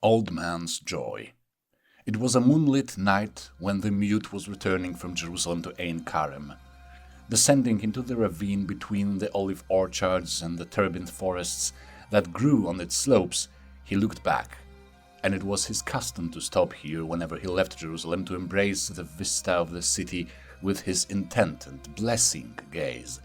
Old Man's Joy. It was a moonlit night when the mute was returning from Jerusalem to Ein Karem. Descending into the ravine between the olive orchards and the terebinth forests that grew on its slopes, he looked back, and it was his custom to stop here whenever he left Jerusalem to embrace the vista of the city with his intent and blessing gaze.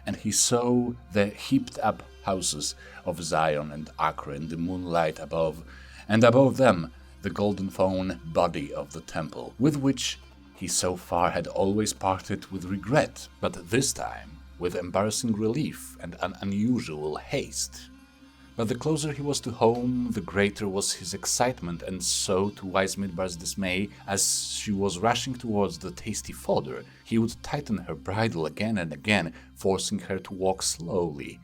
And he saw the heaped-up houses of Zion and Acre in the moonlight above, and above them the golden fawn body of the temple, with which he so far had always parted with regret, but this time with embarrassing relief and an unusual haste. But the closer he was to home, the greater was his excitement, and so, to wise Midbar's dismay, as she was rushing towards the tasty fodder, he would tighten her bridle again and again, forcing her to walk slowly.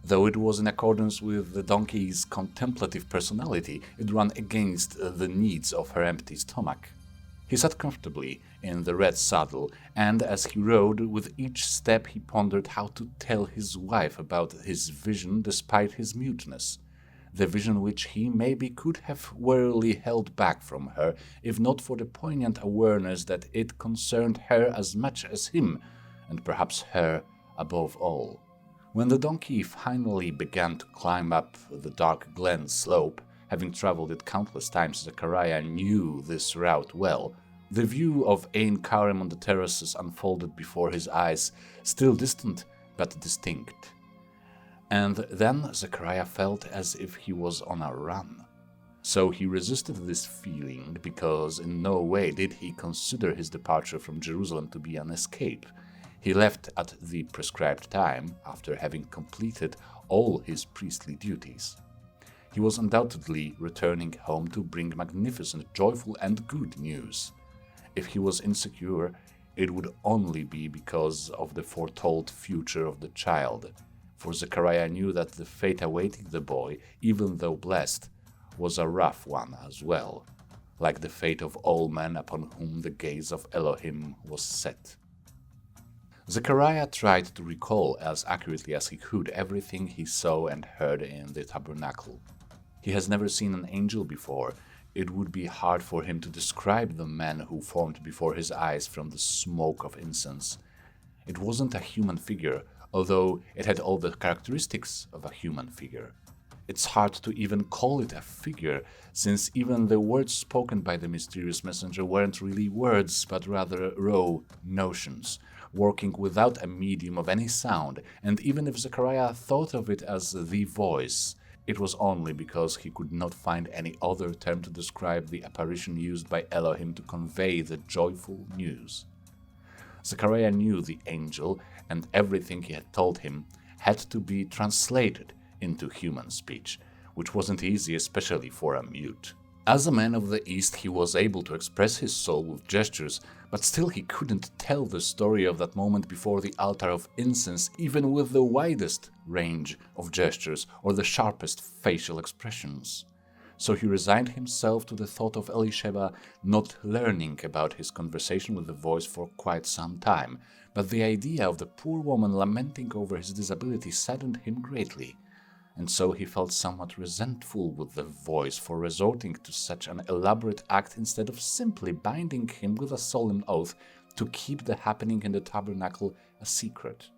Though it was in accordance with the donkey's contemplative personality, it ran against the needs of her empty stomach. He sat comfortably in the red saddle, and as he rode, with each step he pondered how to tell his wife about his vision despite his muteness. The vision which he maybe could have warily held back from her, if not for the poignant awareness that it concerned her as much as him, and perhaps her above all. When the donkey finally began to climb up the dark glen slope, having traveled it countless times, Zechariah knew this route well. The view of Ein Karem on the terraces unfolded before his eyes, still distant but distinct. And then Zechariah felt as if he was on a run. So he resisted this feeling, because in no way did he consider his departure from Jerusalem to be an escape. He left at the prescribed time, after having completed all his priestly duties. He was undoubtedly returning home to bring magnificent, joyful, and good news. If he was insecure, it would only be because of the foretold future of the child, for Zechariah knew that the fate awaiting the boy, even though blessed, was a rough one as well, like the fate of all men upon whom the gaze of Elohim was set. Zechariah tried to recall as accurately as he could everything he saw and heard in the tabernacle. He has never seen an angel before. It would be hard for him to describe the man who formed before his eyes from the smoke of incense. It wasn't a human figure, although it had all the characteristics of a human figure. It's hard to even call it a figure, since even the words spoken by the mysterious messenger weren't really words, but rather raw notions, working without a medium of any sound, and even if Zechariah thought of it as the voice, it was only because he could not find any other term to describe the apparition used by Elohim to convey the joyful news. Zechariah knew the angel, and everything he had told him had to be translated into human speech, which wasn't easy, especially for a mute. As a man of the East, he was able to express his soul with gestures, but still he couldn't tell the story of that moment before the altar of incense, even with the widest range of gestures or the sharpest facial expressions. So he resigned himself to the thought of Elisheba not learning about his conversation with the voice for quite some time, but the idea of the poor woman lamenting over his disability saddened him greatly. And so he felt somewhat resentful with the voice for resorting to such an elaborate act instead of simply binding him with a solemn oath to keep the happening in the tabernacle a secret.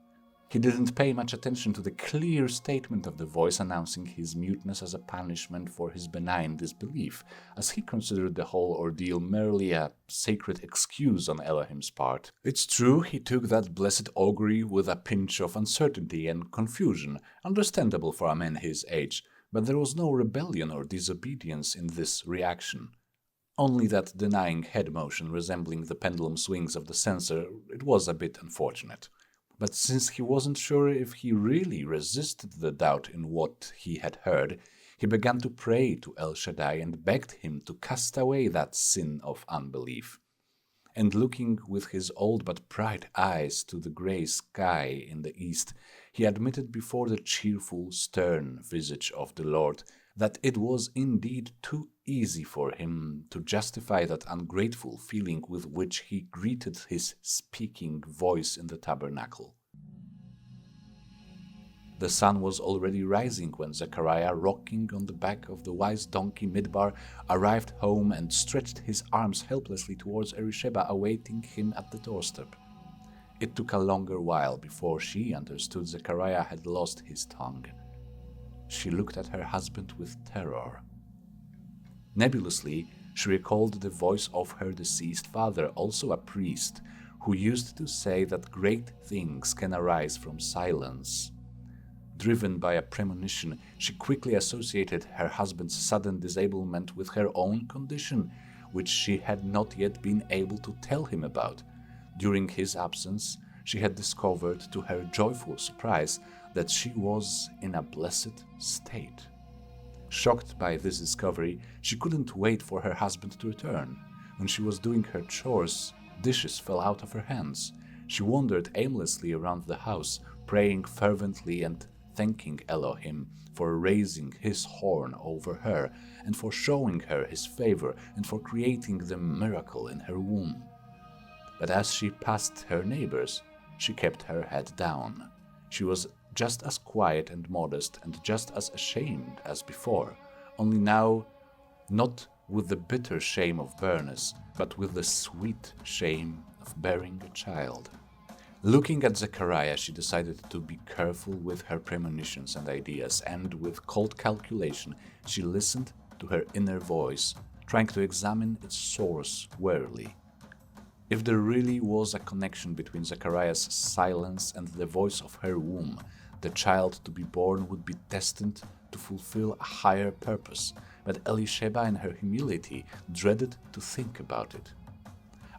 He didn't pay much attention to the clear statement of the voice announcing his muteness as a punishment for his benign disbelief, as he considered the whole ordeal merely a sacred excuse on Elohim's part. It's true, he took that blessed augury with a pinch of uncertainty and confusion, understandable for a man his age, but there was no rebellion or disobedience in this reaction. Only that denying head motion resembling the pendulum swings of the censer. It was a bit unfortunate. But since he wasn't sure if he really resisted the doubt in what he had heard, he began to pray to El Shaddai and begged him to cast away that sin of unbelief. And looking with his old but bright eyes to the grey sky in the east, he admitted before the cheerful, stern visage of the Lord that it was indeed too easy for him to justify that ungrateful feeling with which he greeted his speaking voice in the tabernacle. The sun was already rising when Zechariah, rocking on the back of the wise donkey Midbar, arrived home and stretched his arms helplessly towards Elisheba, awaiting him at the doorstep. It took a longer while before she understood Zechariah had lost his tongue. She looked at her husband with terror. Nebulously, she recalled the voice of her deceased father, also a priest, who used to say that great things can arise from silence. Driven by a premonition, she quickly associated her husband's sudden disablement with her own condition, which she had not yet been able to tell him about. During his absence, she had discovered to her joyful surprise that she was in a blessed state. Shocked by this discovery, she couldn't wait for her husband to return. When she was doing her chores, dishes fell out of her hands. She wandered aimlessly around the house, praying fervently and thanking Elohim for raising his horn over her and for showing her his favor and for creating the miracle in her womb. But as she passed her neighbors, she kept her head down. She was just as quiet and modest and just as ashamed as before, only now not with the bitter shame of bareness, but with the sweet shame of bearing a child. Looking at Zechariah, she decided to be careful with her premonitions and ideas, and with cold calculation, she listened to her inner voice, trying to examine its source warily. If there really was a connection between Zechariah's silence and the voice of her womb, the child to be born would be destined to fulfill a higher purpose, but Elisheba in her humility dreaded to think about it.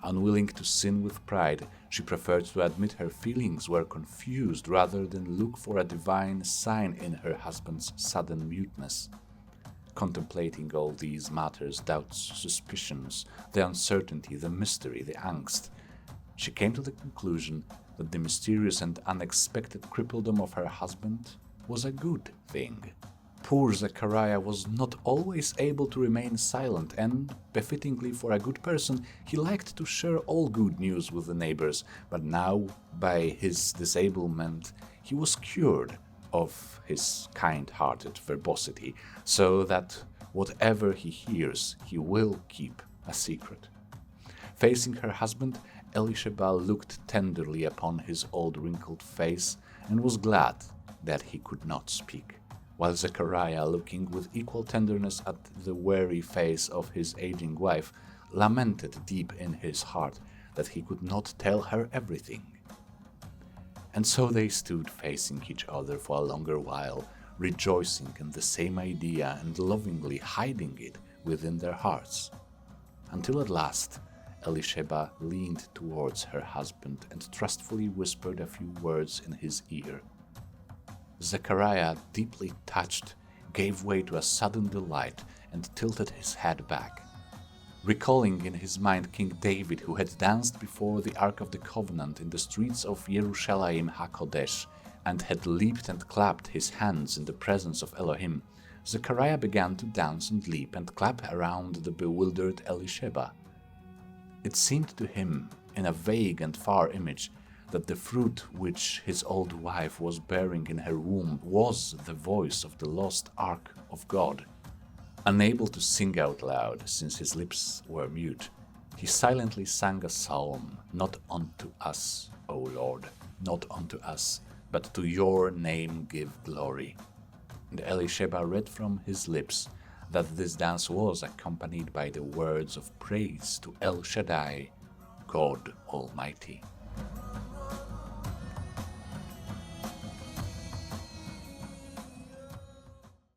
Unwilling to sin with pride, she preferred to admit her feelings were confused rather than look for a divine sign in her husband's sudden muteness. Contemplating all these matters, doubts, suspicions, the uncertainty, the mystery, the angst, she came to the conclusion that the mysterious and unexpected crippledom of her husband was a good thing. Poor Zechariah was not always able to remain silent, and, befittingly for a good person, he liked to share all good news with the neighbors, but now, by his disablement, he was cured of his kind-hearted verbosity, so that whatever he hears, he will keep a secret. Facing her husband, Elisheba looked tenderly upon his old wrinkled face and was glad that he could not speak, while Zechariah, looking with equal tenderness at the weary face of his aging wife, lamented deep in his heart that he could not tell her everything. And so they stood facing each other for a longer while, rejoicing in the same idea and lovingly hiding it within their hearts, until at last Elisheba leaned towards her husband and trustfully whispered a few words in his ear. Zechariah, deeply touched, gave way to a sudden delight and tilted his head back. Recalling in his mind King David, who had danced before the Ark of the Covenant in the streets of Yerushalayim HaKodesh and had leaped and clapped his hands in the presence of Elohim, Zechariah began to dance and leap and clap around the bewildered Elisheba. It seemed to him, in a vague and far image, that the fruit which his old wife was bearing in her womb was the voice of the lost Ark of God. Unable to sing out loud, since his lips were mute, he silently sang a psalm, "Not unto us, O Lord, not unto us, but to your name give glory." And Elisheba read from his lips that this dance was accompanied by the words of praise to El Shaddai, God Almighty.